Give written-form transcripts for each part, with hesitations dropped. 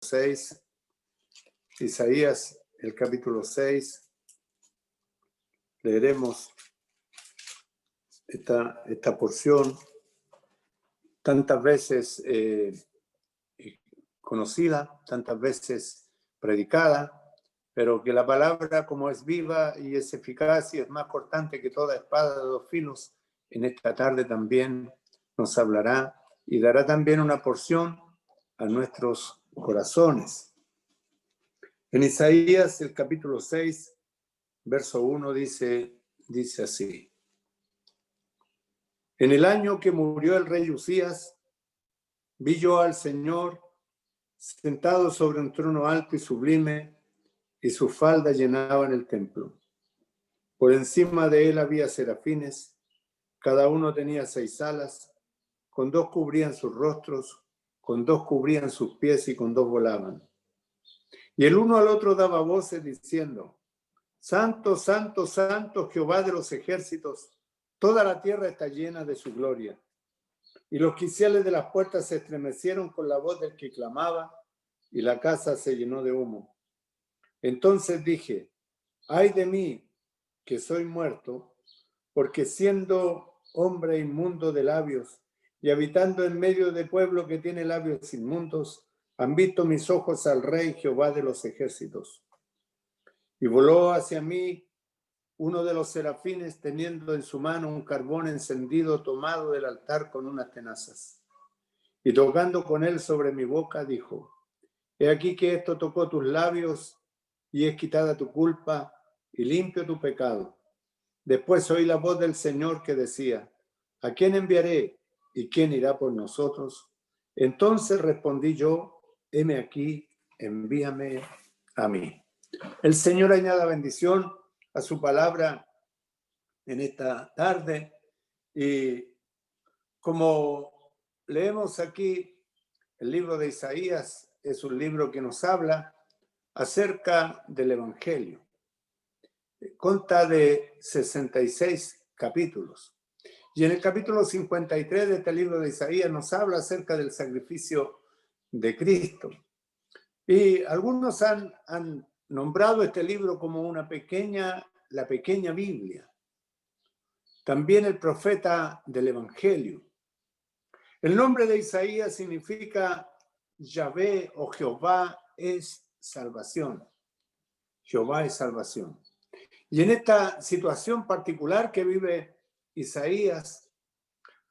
6, Isaías, el capítulo 6, leeremos esta porción tantas veces conocida, tantas veces predicada, pero que la palabra, como es viva y es eficaz y es más cortante que toda espada de dos filos, en esta tarde también nos hablará y dará también una porción a nuestros corazones. En Isaías, el capítulo 6, verso 1, dice así: En el año que murió el rey Usías, vi yo al Señor sentado sobre un trono alto y sublime, y sus faldas llenaban el templo. Por encima de él había serafines, cada uno tenía 6 alas, con 2 cubrían sus rostros, con 2 cubrían sus pies y con 2 volaban. Y el uno al otro daba voces diciendo: Santo, santo, santo, Jehová de los ejércitos, toda la tierra está llena de su gloria. Y los quiciales de las puertas se estremecieron con la voz del que clamaba, y la casa se llenó de humo. Entonces dije: ay de mí, que soy muerto, porque siendo hombre inmundo de labios y habitando en medio de pueblo que tiene labios inmundos, han visto mis ojos al Rey Jehová de los ejércitos. Y voló hacia mí uno de los serafines, teniendo en su mano un carbón encendido tomado del altar con unas tenazas. Y tocando con él sobre mi boca, dijo: he aquí que esto tocó tus labios, y es quitada tu culpa, y limpio tu pecado. Después oí la voz del Señor que decía: ¿a quién enviaré? ¿Y quién irá por nosotros? Entonces respondí yo: heme aquí, envíame a mí. El Señor añada bendición a su palabra en esta tarde. Y como leemos aquí, el libro de Isaías es un libro que nos habla acerca del Evangelio. Consta de 66 capítulos. Y en el capítulo 53 de este libro de Isaías nos habla acerca del sacrificio de Cristo. Y algunos han nombrado este libro como la pequeña Biblia. También el profeta del Evangelio. El nombre de Isaías significa Yahvé o Jehová es salvación. Jehová es salvación. Y en esta situación particular que vive Isaías,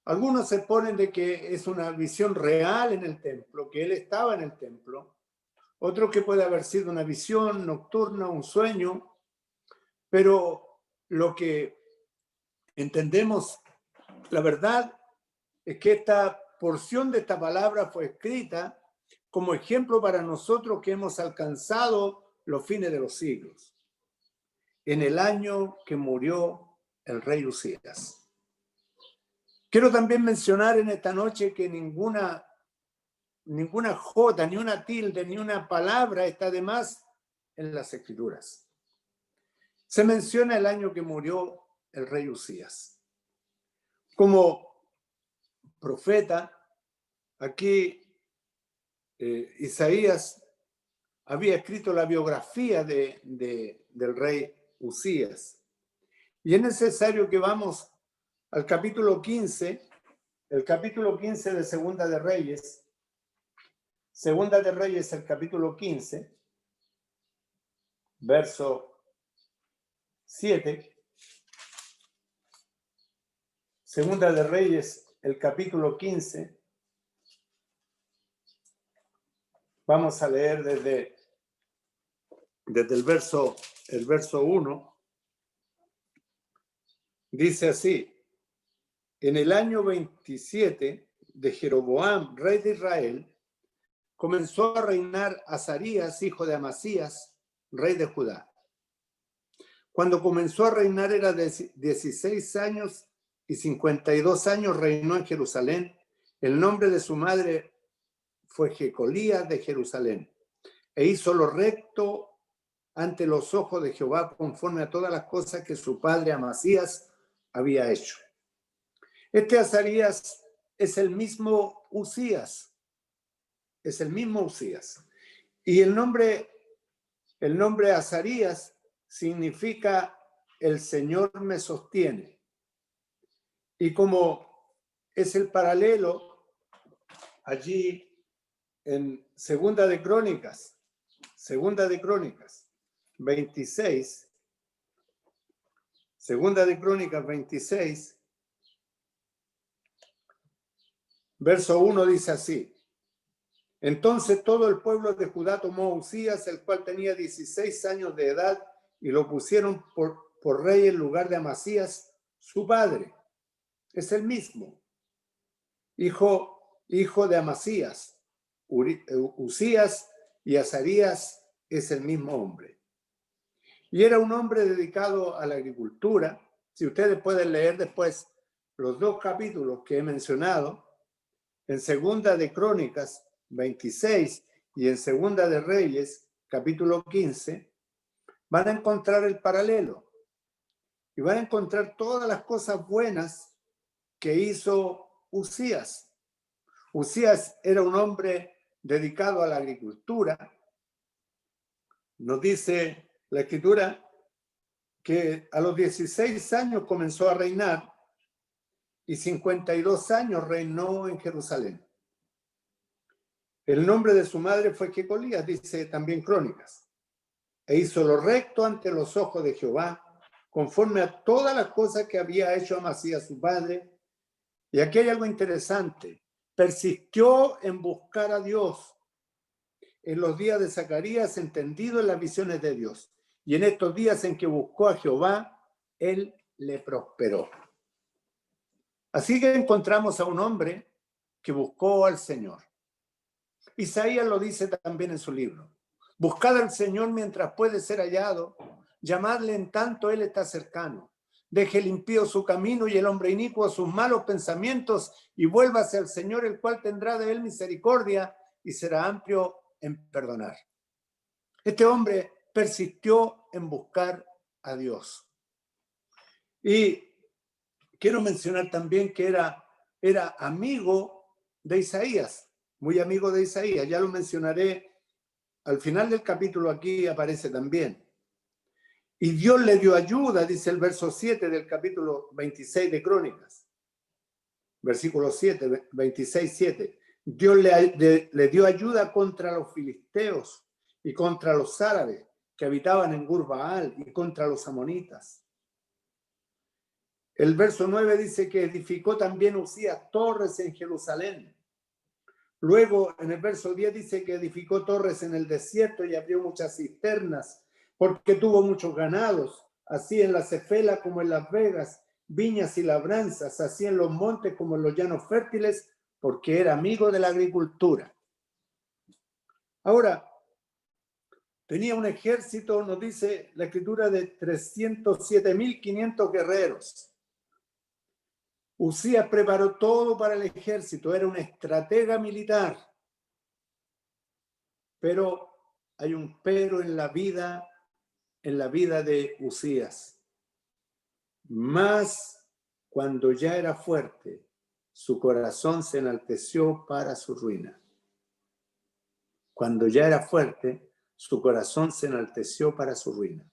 algunos se ponen de que es una visión real en el templo, que él estaba en el templo. Otro que puede haber sido una visión nocturna, un sueño. Pero lo que entendemos, la verdad, es que esta porción de esta palabra fue escrita como ejemplo para nosotros que hemos alcanzado los fines de los siglos, en el año que murió el rey Usías. Quiero también mencionar en esta noche que ninguna jota, ni una tilde, ni una palabra está de más en las Escrituras. Se menciona el año que murió el rey Usías. Como profeta, aquí Isaías había escrito la biografía del rey Usías. Y es necesario que vamos al capítulo 15, el capítulo 15 de Segunda de Reyes. Segunda de Reyes, el capítulo 15, verso 7. Segunda de Reyes, el capítulo 15. Vamos a leer desde el verso 1. Dice así: en el año 27 de Jeroboam, rey de Israel, comenzó a reinar Azarías, hijo de Amasías, rey de Judá. Cuando comenzó a reinar era de 16 años y 52 años reinó en Jerusalén. El nombre de su madre fue Jecolías de Jerusalén. E hizo lo recto ante los ojos de Jehová, conforme a todas las cosas que su padre Amasías había hecho. Este Azarías es el mismo Usías. Es el mismo Usías. Y el nombre Azarías significa el Señor me sostiene. Y como es el paralelo allí en Segunda de Crónicas 26, Segunda de Crónicas 26, verso 1 dice así: entonces todo el pueblo de Judá tomó a Uzías, el cual tenía 16 años de edad, y lo pusieron por rey en lugar de Amasías, su padre. Es el mismo, hijo de Amasías. Uzías y Azarías es el mismo hombre. Y era un hombre dedicado a la agricultura. Si ustedes pueden leer después los dos capítulos que he mencionado, en Segunda de Crónicas 26 y en Segunda de Reyes, capítulo 15, van a encontrar el paralelo y van a encontrar todas las cosas buenas que hizo Uzías. Uzías era un hombre dedicado a la agricultura. Nos dice la Escritura que a los 16 años comenzó a reinar y 52 años reinó en Jerusalén. El nombre de su madre fue Jecolías, dice también Crónicas, e hizo lo recto ante los ojos de Jehová, conforme a todas las cosas que había hecho Amasías su padre. Y aquí hay algo interesante: persistió en buscar a Dios en los días de Zacarías, entendido en las visiones de Dios, y en estos días en que buscó a Jehová, él le prosperó. Así que encontramos a un hombre que buscó al Señor. Isaías lo dice también en su libro: buscad al Señor mientras puede ser hallado, llamadle en tanto él está cercano. Deje el impío su camino y el hombre inicuo sus malos pensamientos, y vuélvase al Señor, el cual tendrá de él misericordia y será amplio en perdonar. Este hombre persistió en buscar a Dios. Y quiero mencionar también que era amigo de Isaías, muy amigo de Isaías. Ya lo mencionaré al final del capítulo, aquí aparece también. Y Dios le dio ayuda, dice el verso 7 del capítulo 26 de Crónicas. Versículo 7, 26, 7. Dios le dio ayuda contra los filisteos y contra los árabes que habitaban en Gur-Baal y contra los amonitas. El verso 9 dice que edificó también Uzías torres en Jerusalén. Luego, en el verso 10 dice que edificó torres en el desierto y abrió muchas cisternas, porque tuvo muchos ganados, así en la Cefela como en Las Vegas, viñas y labranzas, así en los montes como en los llanos fértiles, porque era amigo de la agricultura. Ahora, tenía un ejército, nos dice la Escritura, de 307.500 guerreros. Uzías preparó todo para el ejército, era un estratega militar. Pero hay un pero en la vida de Uzías. Mas cuando ya era fuerte, su corazón se enalteció para su ruina. Cuando ya era fuerte, su corazón se enalteció para su ruina.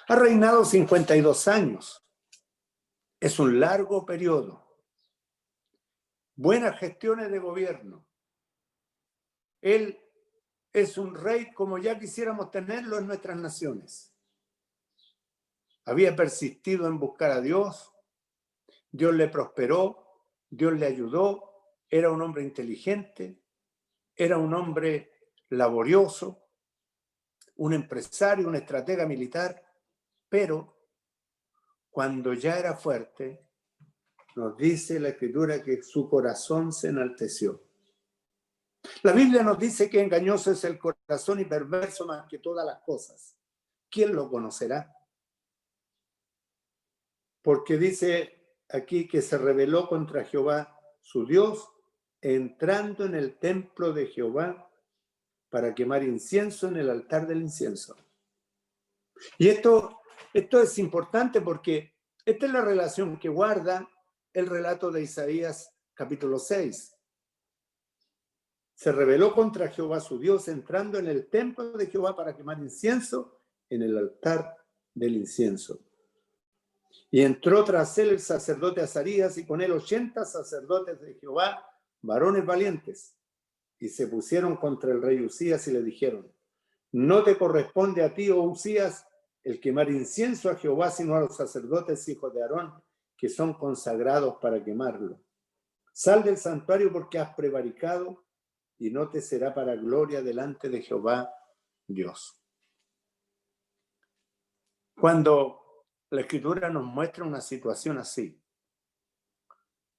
Ha reinado 52 años. Es un largo periodo. Buenas gestiones de gobierno. Él es un rey como ya quisiéramos tenerlo en nuestras naciones. Había persistido en buscar a Dios. Dios le prosperó, Dios le ayudó. Era un hombre inteligente, era un hombre laborioso, un empresario, un estratega militar, pero cuando ya era fuerte, nos dice la Escritura que su corazón se enalteció. La Biblia nos dice que engañoso es el corazón y perverso más que todas las cosas. ¿Quién lo conocerá? Porque dice aquí que se rebeló contra Jehová, su Dios, entrando en el templo de Jehová para quemar incienso en el altar del incienso. Y esto es importante porque esta es la relación que guarda el relato de Isaías capítulo 6. se rebeló contra Jehová su Dios, entrando en el templo de Jehová para quemar incienso en el altar del incienso. Y entró tras él el sacerdote Azarías y con él 80 sacerdotes de Jehová, varones valientes, y se pusieron contra el rey Uzías y le dijeron: no te corresponde a ti, oh Uzías, el quemar incienso a Jehová, sino a los sacerdotes hijos de Aarón, que son consagrados para quemarlo. Sal del santuario porque has prevaricado, y no te será para gloria delante de Jehová Dios. Cuando la Escritura nos muestra una situación así,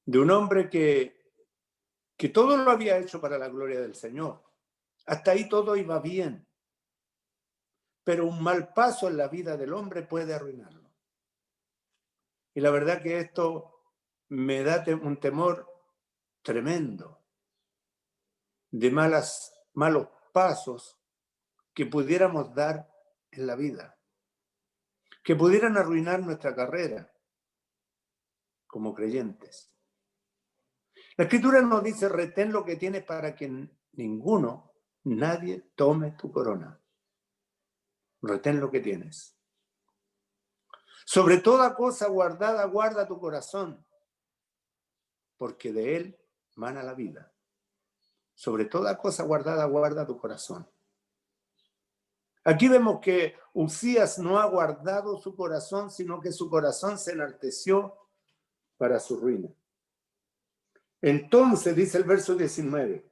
de un hombre que todo lo había hecho para la gloria del Señor, hasta ahí todo iba bien, pero un mal paso en la vida del hombre puede arruinarlo. Y la verdad que esto me da un temor tremendo de malos pasos que pudiéramos dar en la vida, que pudieran arruinar nuestra carrera como creyentes. La Escritura nos dice: retén lo que tienes para que nadie tome tu corona. Retén lo que tienes. Sobre toda cosa guardada, guarda tu corazón, porque de él mana la vida. Sobre toda cosa guardada, guarda tu corazón. Aquí vemos que Uzías no ha guardado su corazón, sino que su corazón se enalteció para su ruina. Entonces, dice el verso 19,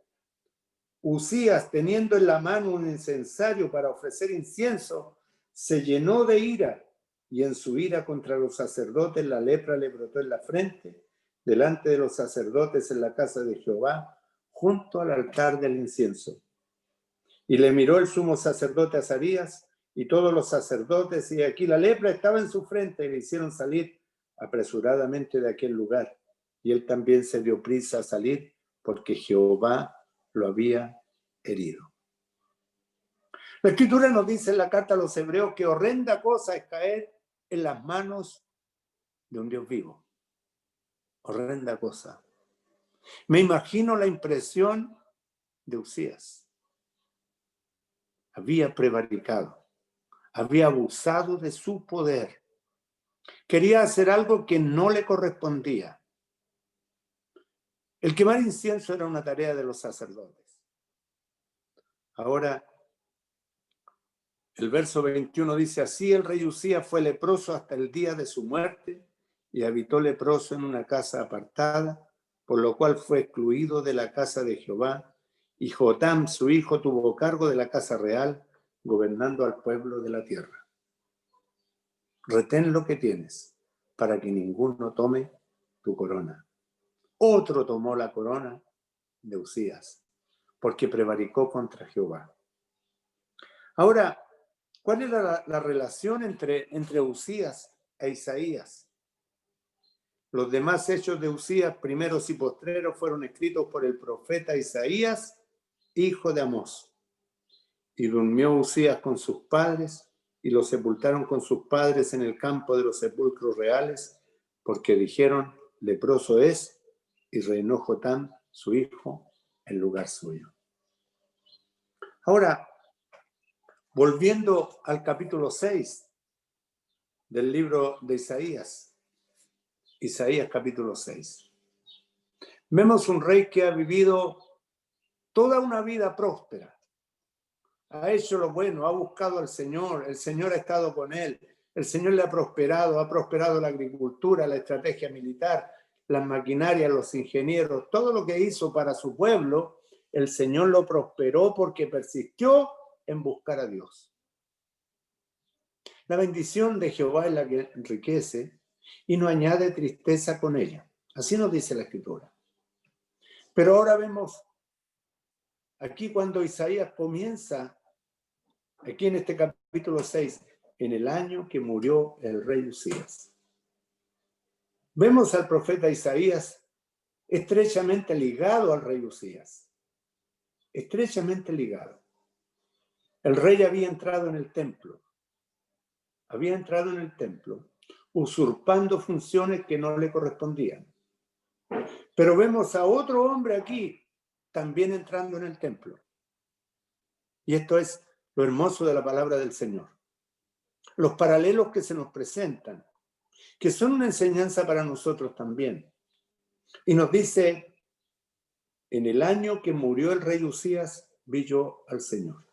Uzías, teniendo en la mano un incensario para ofrecer incienso, se llenó de ira, y en su ira contra los sacerdotes la lepra le brotó en la frente, delante de los sacerdotes en la casa de Jehová, junto al altar del incienso. Y le miró el sumo sacerdote Azarías y todos los sacerdotes, y aquí la lepra estaba en su frente, y le hicieron salir apresuradamente de aquel lugar. Y él también se dio prisa a salir, porque Jehová lo había herido. La Escritura nos dice en la carta a los Hebreos que horrenda cosa es caer en las manos de un Dios vivo. Horrenda cosa. Me imagino la impresión de Uzías. Había prevaricado, había abusado de su poder. Quería hacer algo que no le correspondía. El quemar incienso era una tarea de los sacerdotes. Ahora, el verso 21 dice: así el rey Uzías fue leproso hasta el día de su muerte, y habitó leproso en una casa apartada, por lo cual fue excluido de la casa de Jehová, y Jotam, su hijo, tuvo cargo de la casa real, gobernando al pueblo de la tierra. Retén lo que tienes, para que ninguno tome tu corona. Otro tomó la corona de Uzías, porque prevaricó contra Jehová. Ahora, ¿cuál era la relación entre Uzías e Isaías? Los demás hechos de Uzías, primeros y postreros, fueron escritos por el profeta Isaías, hijo de Amós. Y durmió Uzías con sus padres, y lo sepultaron con sus padres en el campo de los sepulcros reales, porque dijeron: leproso es, y reinó Jotam, su hijo, en lugar suyo. Ahora, volviendo al capítulo 6 del libro de Isaías capítulo 6, vemos un rey que ha vivido toda una vida próspera. Ha hecho lo bueno, ha buscado al Señor, el Señor ha estado con él, el Señor le ha prosperado la agricultura, la estrategia militar, las maquinarias, los ingenieros, todo lo que hizo para su pueblo, el Señor lo prosperó porque persistió en buscar a Dios. La bendición de Jehová es la que enriquece y no añade tristeza con ella. Así nos dice la Escritura. Pero ahora vemos aquí cuando Isaías comienza, aquí en este capítulo 6, en el año que murió el rey Uzías. Vemos al profeta Isaías estrechamente ligado al rey Uzías. Estrechamente ligado. El rey había entrado en el templo. Usurpando funciones que no le correspondían. Pero vemos a otro hombre aquí también entrando en el templo. Y esto es lo hermoso de la palabra del Señor. Los paralelos que se nos presentan, que son una enseñanza para nosotros también. Y nos dice, en el año que murió el rey Uzías, vi yo al Señor.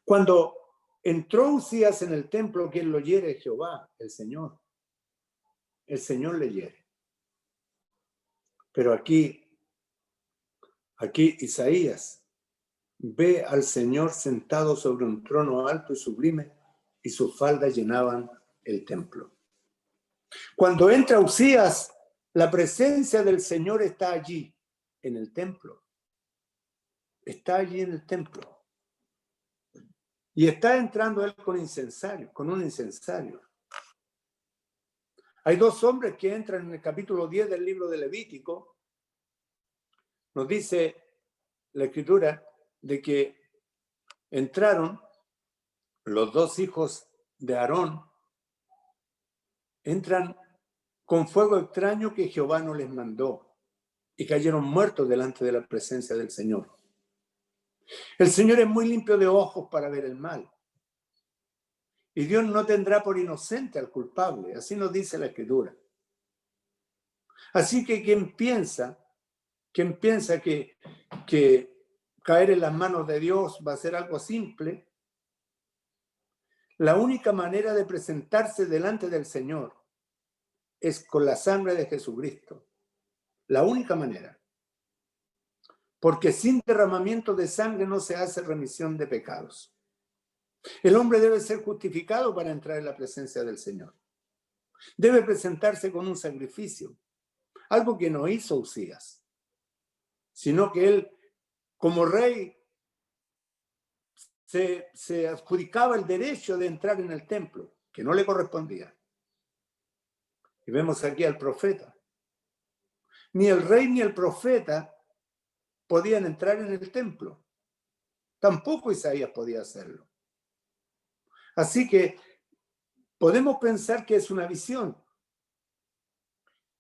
Cuando entró Uzías en el templo, quien lo hiere es Jehová, el Señor. El Señor le hiere. Pero aquí Isaías ve al Señor sentado sobre un trono alto y sublime, y sus faldas llenaban el templo. Cuando entra Uzías, la presencia del Señor está allí, en el templo. Está allí en el templo. Y está entrando él con un incensario. Hay dos hombres que entran en el capítulo 10 del libro de Levítico. Nos dice la escritura de que entraron los dos hijos de Aarón, entran con fuego extraño que Jehová no les mandó y cayeron muertos delante de la presencia del Señor. El Señor es muy limpio de ojos para ver el mal. Y Dios no tendrá por inocente al culpable. Así nos dice la Escritura. Así que quien piensa que caer en las manos de Dios va a ser algo simple, la única manera de presentarse delante del Señor es con la sangre de Jesucristo. La única manera. Porque sin derramamiento de sangre no se hace remisión de pecados. El hombre debe ser justificado para entrar en la presencia del Señor. Debe presentarse con un sacrificio, algo que no hizo Uzías, sino que él, como rey, se adjudicaba el derecho de entrar en el templo, que no le correspondía. Y vemos aquí al profeta. Ni el rey ni el profeta podían entrar en el templo. Tampoco Isaías podía hacerlo. Así que podemos pensar que es una visión.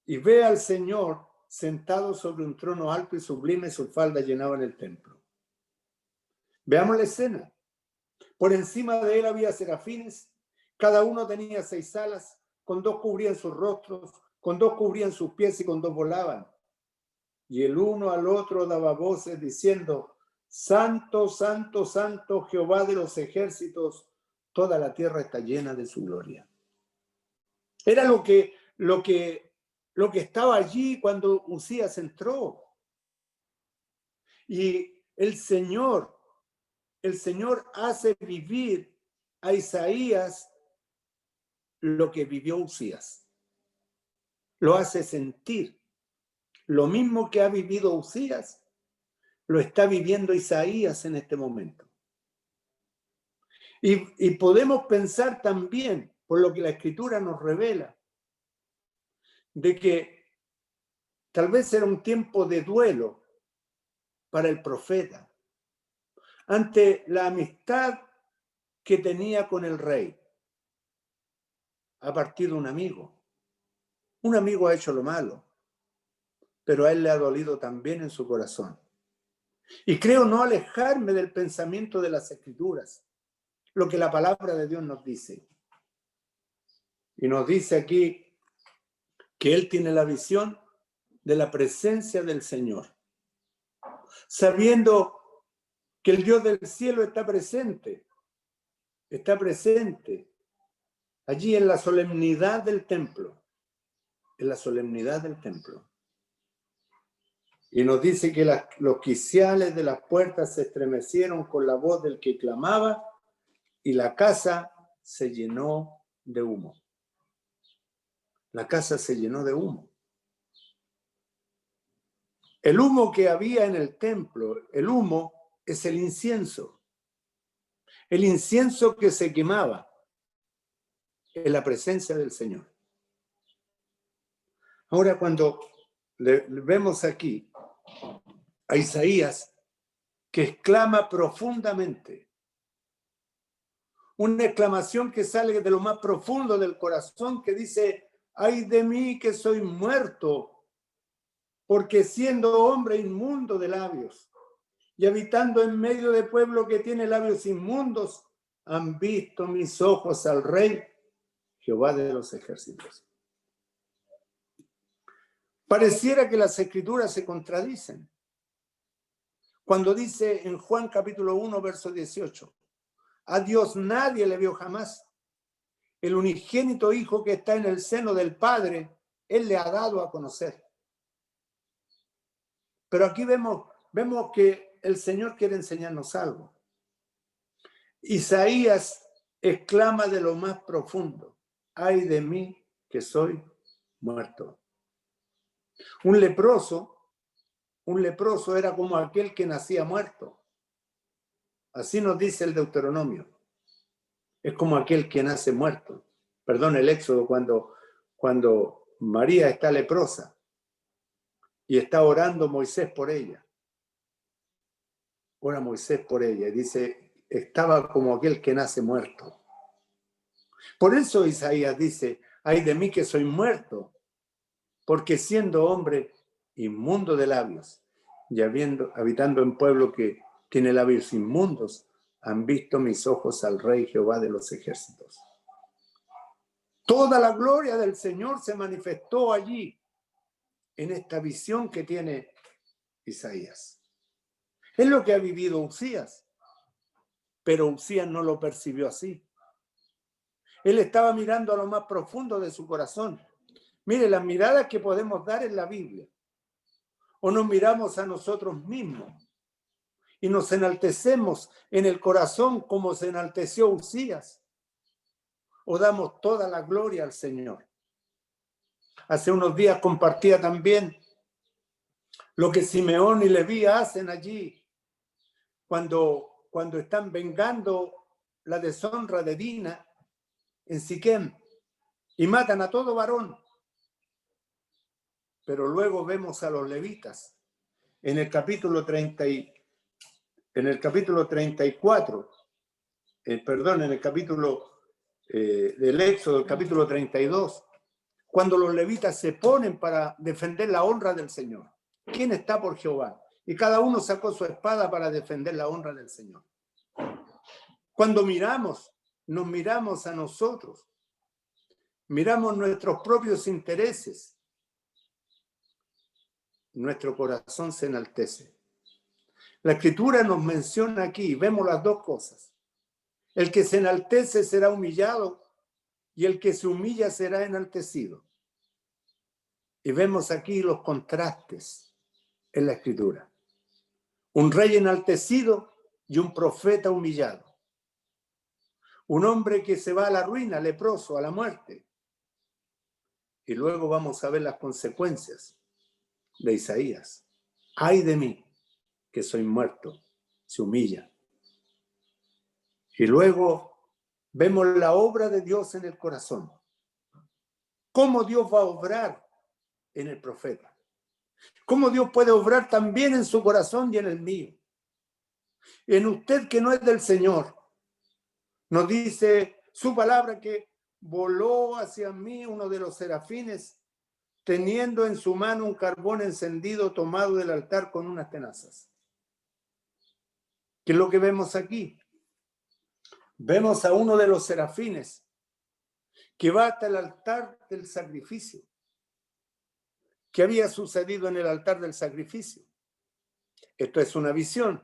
Y ve al Señor sentado sobre un trono alto y sublime, sus faldas llenaban el templo. Veamos la escena. Por encima de él había serafines, cada uno tenía 6 alas, con 2 cubrían sus rostros, con 2 cubrían sus pies y con 2 volaban. Y el uno al otro daba voces diciendo, Santo, Santo, Santo, Jehová de los ejércitos, toda la tierra está llena de su gloria. Era lo que estaba allí cuando Uzías entró. Y el Señor hace vivir a Isaías lo que vivió Uzías. Lo hace sentir. Lo mismo que ha vivido Uzías, lo está viviendo Isaías en este momento. Y podemos pensar también, por lo que la Escritura nos revela, de que tal vez era un tiempo de duelo para el profeta ante la amistad que tenía con el rey. Ha partido un amigo. Un amigo ha hecho lo malo, pero a él le ha dolido también en su corazón. Y creo no alejarme del pensamiento de las Escrituras, lo que la palabra de Dios nos dice. Y nos dice aquí que él tiene la visión de la presencia del Señor, sabiendo que el Dios del cielo está presente allí en la solemnidad del templo, Y nos dice que los quiciales de las puertas se estremecieron con la voz del que clamaba y la casa se llenó de humo. La casa se llenó de humo. El humo que había en el templo, el humo es el incienso. El incienso que se quemaba en la presencia del Señor. Ahora cuando vemos aquí a Isaías que exclama profundamente, una exclamación que sale de lo más profundo del corazón que dice, ay de mí que soy muerto, porque siendo hombre inmundo de labios y habitando en medio de pueblo que tiene labios inmundos, han visto mis ojos al Rey, Jehová de los ejércitos. Pareciera que las escrituras se contradicen. Cuando dice en Juan capítulo 1, verso 18, a Dios nadie le vio jamás. El unigénito Hijo que está en el seno del Padre, Él le ha dado a conocer. Pero aquí vemos que el Señor quiere enseñarnos algo. Isaías exclama de lo más profundo, ay de mí que soy muerto. Un leproso era como aquel que nacía muerto. Así nos dice el Deuteronomio. Es como aquel que nace muerto. Perdón, el Éxodo, cuando María está leprosa y está orando Moisés por ella. Ora Moisés por ella y dice, estaba como aquel que nace muerto. Por eso Isaías dice, ay de mí que soy muerto, porque siendo hombre inmundo de labios y habitando en pueblo que tiene labios inmundos, han visto mis ojos al Rey Jehová de los ejércitos. Toda la gloria del Señor se manifestó allí, en esta visión que tiene Isaías. Es lo que ha vivido Uzías, pero Uzías no lo percibió así. Él estaba mirando a lo más profundo de su corazón. Mire, las miradas que podemos dar en la Biblia, o nos miramos a nosotros mismos y nos enaltecemos en el corazón como se enalteció Uzías, o damos toda la gloria al Señor. Hace unos días compartía también lo que Simeón y Leví hacen allí cuando están vengando la deshonra de Dina en Siquem y matan a todo varón. Pero luego vemos a los levitas en el capítulo 34, en el capítulo del Éxodo, el capítulo 32, cuando los levitas se ponen para defender la honra del Señor. ¿Quién está por Jehová? Y cada uno sacó su espada para defender la honra del Señor. Cuando nos miramos a nosotros, miramos nuestros propios intereses, nuestro corazón se enaltece. La Escritura nos menciona aquí, vemos las dos cosas. El que se enaltece será humillado y el que se humilla será enaltecido. Y vemos aquí los contrastes en la Escritura. Un rey enaltecido y un profeta humillado. Un hombre que se va a la ruina, leproso, a la muerte. Y luego vamos a ver las consecuencias de Isaías. Ay de mí, que soy muerto, se humilla. Y luego vemos la obra de Dios en el corazón. Cómo Dios va a obrar en el profeta. Cómo Dios puede obrar también en su corazón y en el mío. En usted que no es del Señor. Nos dice su palabra que voló hacia mí uno de los serafines, teniendo en su mano un carbón encendido tomado del altar con unas tenazas. ¿Qué es lo que vemos aquí? Vemos a uno de los serafines que va hasta el altar del sacrificio. ¿Qué había sucedido en el altar del sacrificio? Esto es una visión.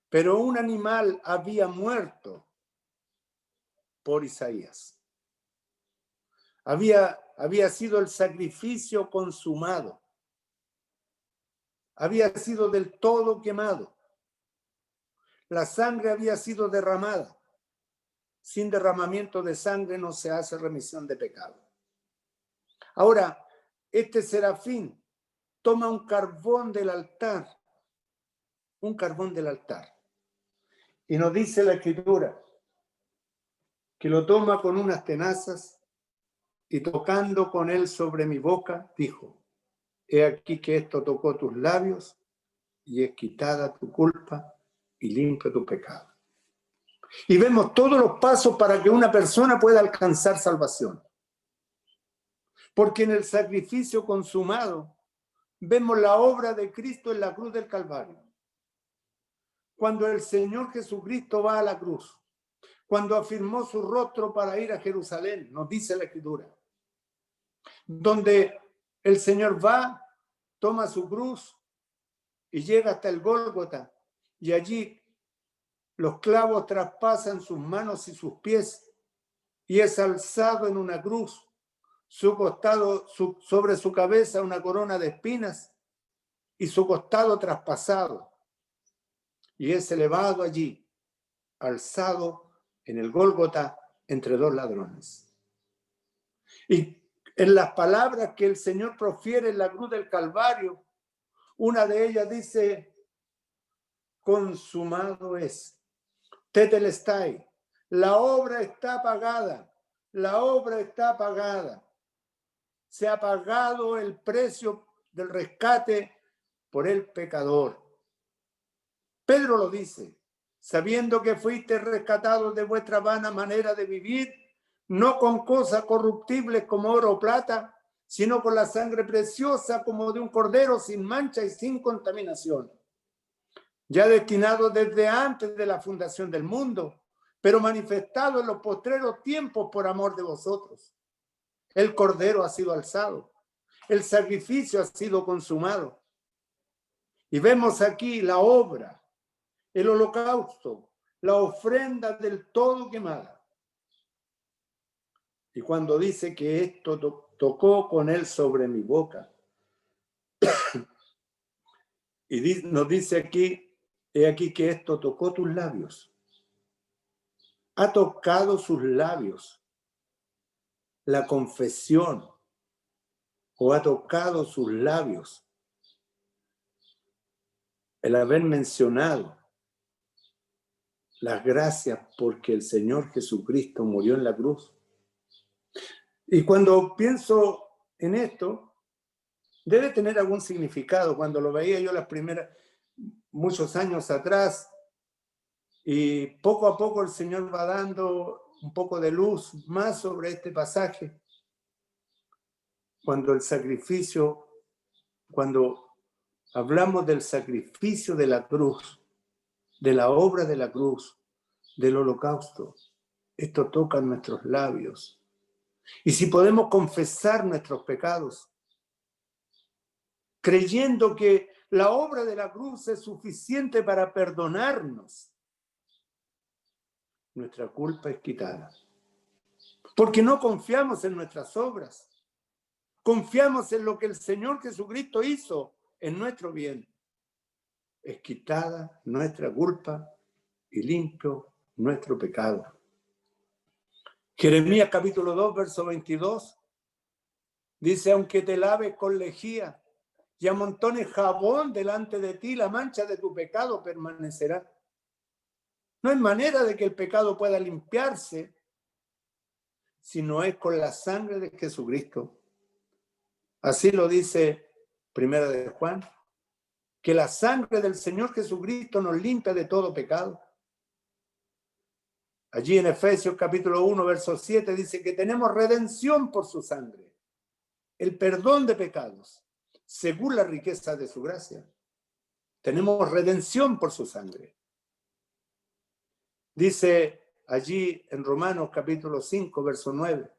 Pero un animal había muerto por Isaías. Había sido el sacrificio consumado. Había sido del todo quemado. La sangre había sido derramada. Sin derramamiento de sangre no se hace remisión de pecado. Ahora, este serafín toma un carbón del altar. Un carbón del altar. Y nos dice la Escritura que lo toma con unas tenazas y tocando con él sobre mi boca, dijo, he aquí que esto tocó tus labios y es quitada tu culpa y limpio tu pecado. Y vemos todos los pasos para que una persona pueda alcanzar salvación. Porque en el sacrificio consumado vemos la obra de Cristo en la cruz del Calvario. Cuando el Señor Jesucristo va a la cruz, cuando afirmó su rostro para ir a Jerusalén, nos dice la Escritura, donde el Señor va, toma su cruz y llega hasta el Gólgota, y allí los clavos traspasan sus manos y sus pies, y es alzado en una cruz, su costado, sobre su cabeza una corona de espinas, y su costado traspasado, y es elevado allí, alzado en el Gólgota entre dos ladrones. Y en las palabras que el Señor profiere en la cruz del Calvario, una de ellas dice, consumado es, tetelestai, la obra está pagada, la obra está pagada. Se ha pagado el precio del rescate por el pecador. Pedro lo dice, sabiendo que fuiste rescatados de vuestra vana manera de vivir, no con cosas corruptibles como oro o plata, sino con la sangre preciosa como de un cordero sin mancha y sin contaminación, ya destinado desde antes de la fundación del mundo, pero manifestado en los postreros tiempos por amor de vosotros. El cordero ha sido alzado, el sacrificio ha sido consumado. Y vemos aquí la obra, el holocausto, la ofrenda del todo quemada. Y cuando dice que esto tocó con él sobre mi boca, y nos dice aquí, he aquí que esto tocó tus labios. Ha tocado sus labios la confesión, o ha tocado sus labios el haber mencionado las gracias porque el Señor Jesucristo murió en la cruz. Y cuando pienso en esto, debe tener algún significado. Cuando lo veía yo muchos años atrás, y poco a poco el Señor va dando un poco de luz más sobre este pasaje. Cuando hablamos del sacrificio de la cruz, de la obra de la cruz, del holocausto, esto toca nuestros labios. Y si podemos confesar nuestros pecados, creyendo que la obra de la cruz es suficiente para perdonarnos, nuestra culpa es quitada. Porque no confiamos en nuestras obras, confiamos en lo que el Señor Jesucristo hizo en nuestro bien. Es quitada nuestra culpa y limpio nuestro pecado. Jeremías capítulo 2, verso 22, dice, aunque te laves con lejía y amontones jabón delante de ti, la mancha de tu pecado permanecerá. No hay manera de que el pecado pueda limpiarse si no es con la sangre de Jesucristo. Así lo dice Primera de Juan, que la sangre del Señor Jesucristo nos limpia de todo pecado. Allí en Efesios capítulo 1, verso 7 dice que tenemos redención por su sangre, el perdón de pecados, según la riqueza de su gracia. Tenemos redención por su sangre. Dice allí en Romanos capítulo 5, verso 9,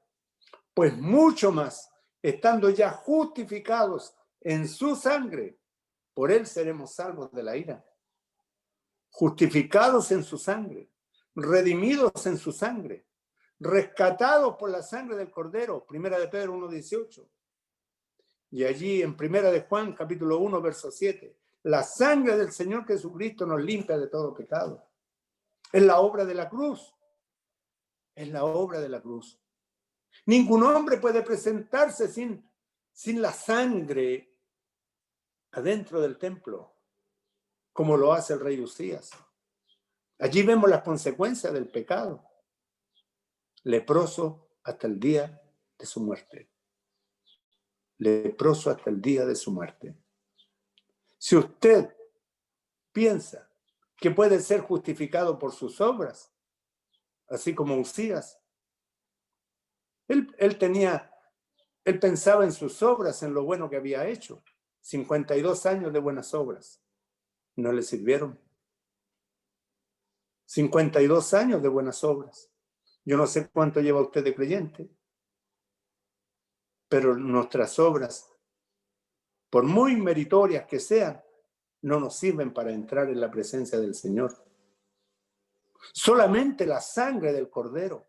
pues mucho más, estando ya justificados en su sangre, por él seremos salvos de la ira. Justificados en su sangre, redimidos en su sangre, rescatados por la sangre del Cordero, Primera de Pedro 1:18. Y allí en Primera de Juan, capítulo 1, verso 7, la sangre del Señor Jesucristo nos limpia de todo pecado. Es la obra de la cruz. Es la obra de la cruz. Ningún hombre puede presentarse sin la sangre adentro del templo, como lo hace el rey Usías. Allí vemos las consecuencias del pecado. Leproso hasta el día de su muerte. Leproso hasta el día de su muerte. Si usted piensa que puede ser justificado por sus obras, así como Usías, él pensaba en sus obras, en lo bueno que había hecho. 52 años de buenas obras. No le sirvieron. 52 años de buenas obras. Yo no sé cuánto lleva usted de creyente, pero nuestras obras, por muy meritorias que sean, no nos sirven para entrar en la presencia del Señor. Solamente la sangre del Cordero.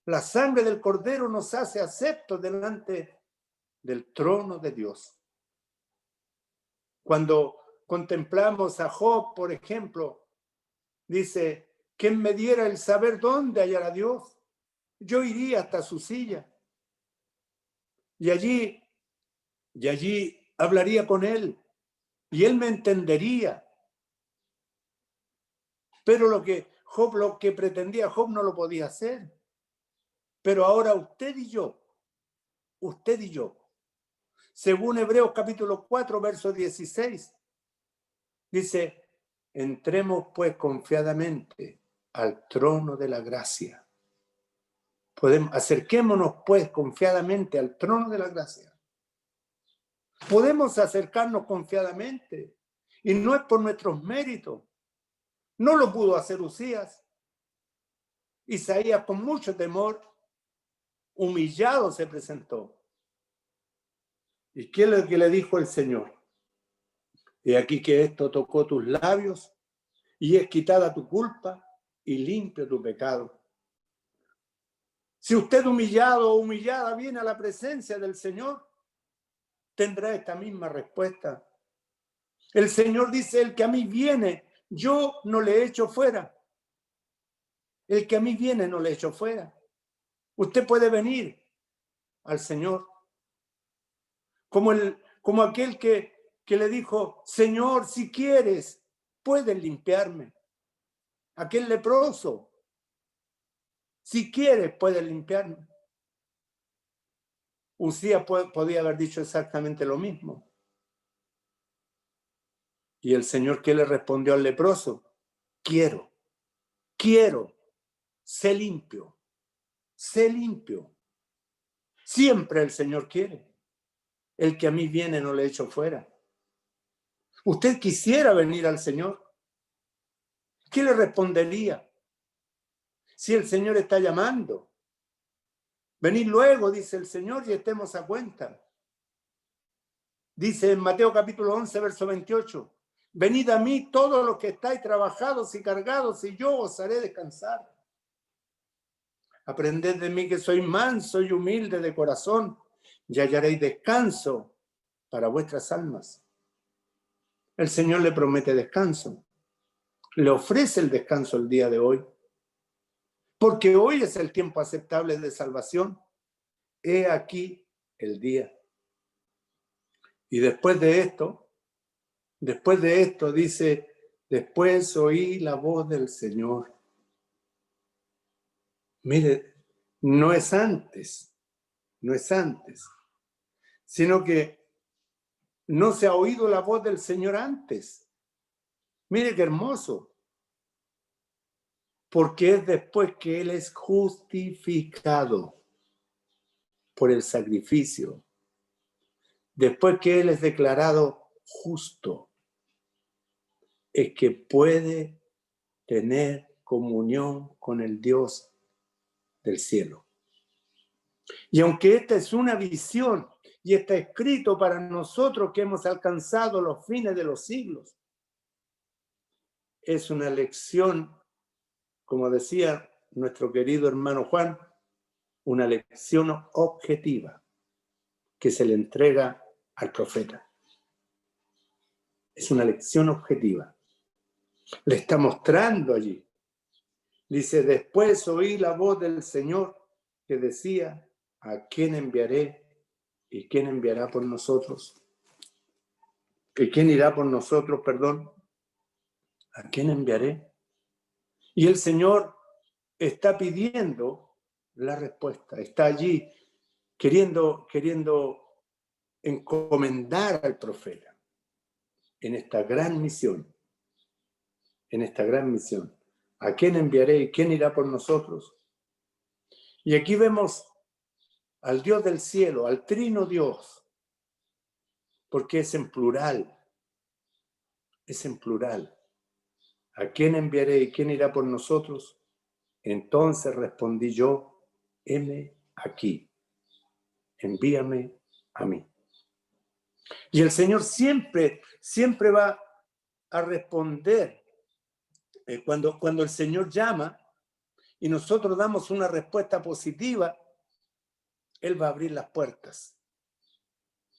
La sangre del Cordero nos hace aceptos delante del trono de Dios. Cuando contemplamos a Job, por ejemplo, dice, ¿quién me diera el saber dónde hallar a Dios? Yo iría hasta su silla. Y allí hablaría con él. Y él me entendería. Pero lo que pretendía Job no lo podía hacer. Pero ahora usted y yo, según Hebreos capítulo 4, verso 16, dice, entremos pues confiadamente al trono de la gracia. Acerquémonos pues confiadamente al trono de la gracia. Podemos acercarnos confiadamente y no es por nuestros méritos. No lo pudo hacer Usías. Isaías con mucho temor, humillado se presentó. ¿Y qué es lo que le dijo el Señor? He aquí que esto tocó tus labios y es quitada tu culpa y limpio tu pecado. Si usted humillado o humillada viene a la presencia del Señor, tendrá esta misma respuesta. El Señor dice, el que a mí viene, yo no le echo fuera. El que a mí viene, no le echo fuera. Usted puede venir al Señor. Como aquel que le dijo, Señor, si quieres, puedes limpiarme. Aquel leproso, si quieres, puedes limpiarme. Usías podía haber dicho exactamente lo mismo. Y el Señor, ¿qué le respondió al leproso? Quiero, sé limpio, sé limpio. Siempre el Señor quiere. El que a mí viene no le echo fuera. ¿Usted quisiera venir al Señor? ¿Qué le respondería? Si el Señor está llamando. Venid luego, dice el Señor, y estemos a cuenta. Dice en Mateo capítulo 11, verso 28, venid a mí todos los que estáis trabajados y cargados, y yo os haré descansar. Aprended de mí que soy manso y humilde de corazón, y hallaréis descanso para vuestras almas. El Señor le promete descanso. Le ofrece el descanso el día de hoy. Porque hoy es el tiempo aceptable de salvación. He aquí el día. Y después de esto dice, después oí la voz del Señor. Mire, no es antes, sino que no se ha oído la voz del Señor antes. Mire qué hermoso. Porque es después que Él es justificado por el sacrificio. Después que Él es declarado justo, es que puede tener comunión con el Dios del cielo. Y aunque esta es una visión y está escrito para nosotros que hemos alcanzado los fines de los siglos, es una lección, como decía nuestro querido hermano Juan, una lección objetiva que se le entrega al profeta. Es una lección objetiva. Le está mostrando allí. Dice, después oí la voz del Señor que decía, ¿a quién enviaré? ¿Y quién enviará por nosotros? ¿Y quién irá por nosotros, perdón? ¿A quién enviaré? Y el Señor está pidiendo la respuesta. Está allí queriendo encomendar al profeta en esta gran misión. ¿A quién enviaré y quién irá por nosotros? Y aquí vemos al Dios del cielo, al trino Dios, porque es en plural. Es en plural. ¿A quién enviaré y quién irá por nosotros? Entonces respondí yo, heme aquí, envíame a mí. Y el Señor siempre va a responder. Cuando el Señor llama y nosotros damos una respuesta positiva, Él va a abrir las puertas.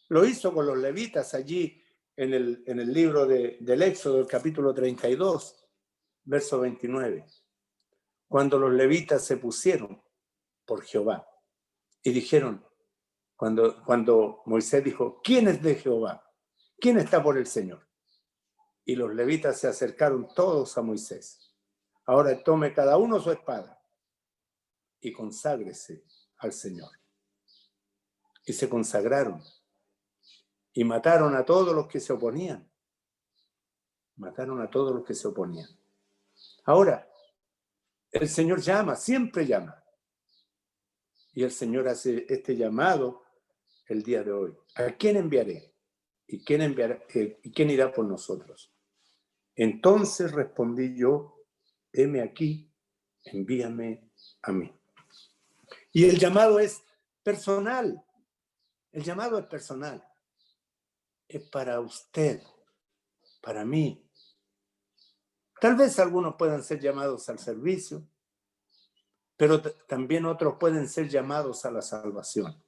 Lo hizo con los levitas allí en el libro del Éxodo, el capítulo 32, verso 29. Cuando los levitas se pusieron por Jehová y dijeron, cuando Moisés dijo, ¿quién es de Jehová? ¿Quién está por el Señor? Y los levitas se acercaron todos a Moisés. Ahora tome cada uno su espada y conságrese al Señor. Y se consagraron y mataron a todos los que se oponían. Mataron a todos los que se oponían. Ahora, el Señor llama, siempre llama. Y el Señor hace este llamado el día de hoy. ¿A quién enviaré? ¿Y quién irá por nosotros? Entonces respondí yo, heme aquí, envíame a mí. Y el llamado es personal. El llamado es personal. Es para usted, para mí. Tal vez algunos puedan ser llamados al servicio, pero también otros pueden ser llamados a la salvación.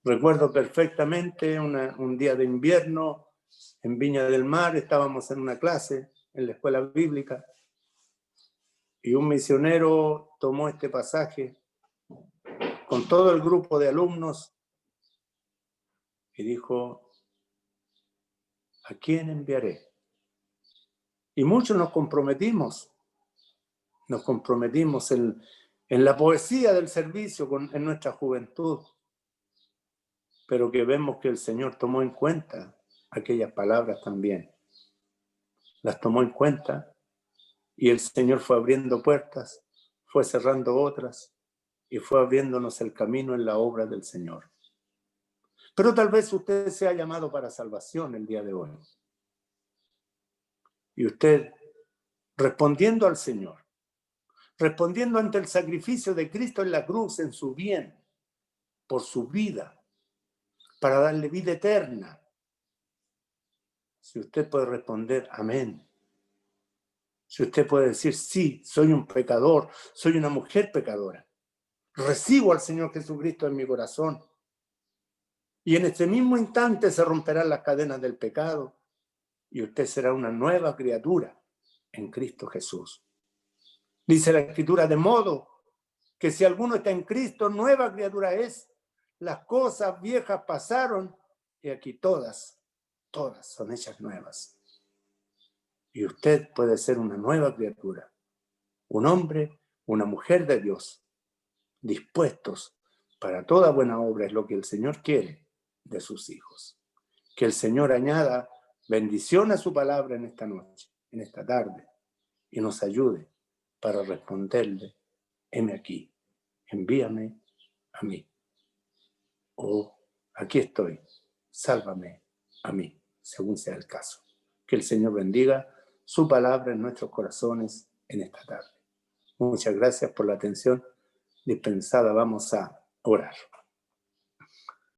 Recuerdo perfectamente un día de invierno en Viña del Mar, estábamos en una clase en la escuela bíblica y un misionero tomó este pasaje con todo el grupo de alumnos y dijo, ¿a quién enviaré? Y muchos nos comprometimos en la poesía del servicio en nuestra juventud, pero que vemos que el Señor tomó en cuenta aquellas palabras también. Las tomó en cuenta y el Señor fue abriendo puertas, fue cerrando otras y fue abriéndonos el camino en la obra del Señor. Pero tal vez usted sea llamado para salvación el día de hoy. Y usted, respondiendo al Señor, respondiendo ante el sacrificio de Cristo en la cruz, en su bien, por su vida, para darle vida eterna. Si usted puede responder, amén. Si usted puede decir, sí, soy un pecador, soy una mujer pecadora. Recibo al Señor Jesucristo en mi corazón. Y en este mismo instante se romperán las cadenas del pecado y usted será una nueva criatura en Cristo Jesús. Dice la Escritura, de modo que si alguno está en Cristo, nueva criatura es. Las cosas viejas pasaron y aquí todas son hechas nuevas. Y usted puede ser una nueva criatura, un hombre, una mujer de Dios, dispuestos para toda buena obra, es lo que el Señor quiere de sus hijos. Que el Señor añada bendición a su palabra en esta noche, en esta tarde, y nos ayude para responderle, heme aquí, envíame a mí. O aquí estoy, sálvame a mí, según sea el caso. Que el Señor bendiga su palabra en nuestros corazones en esta tarde. Muchas gracias por la atención dispensada. Vamos a orar.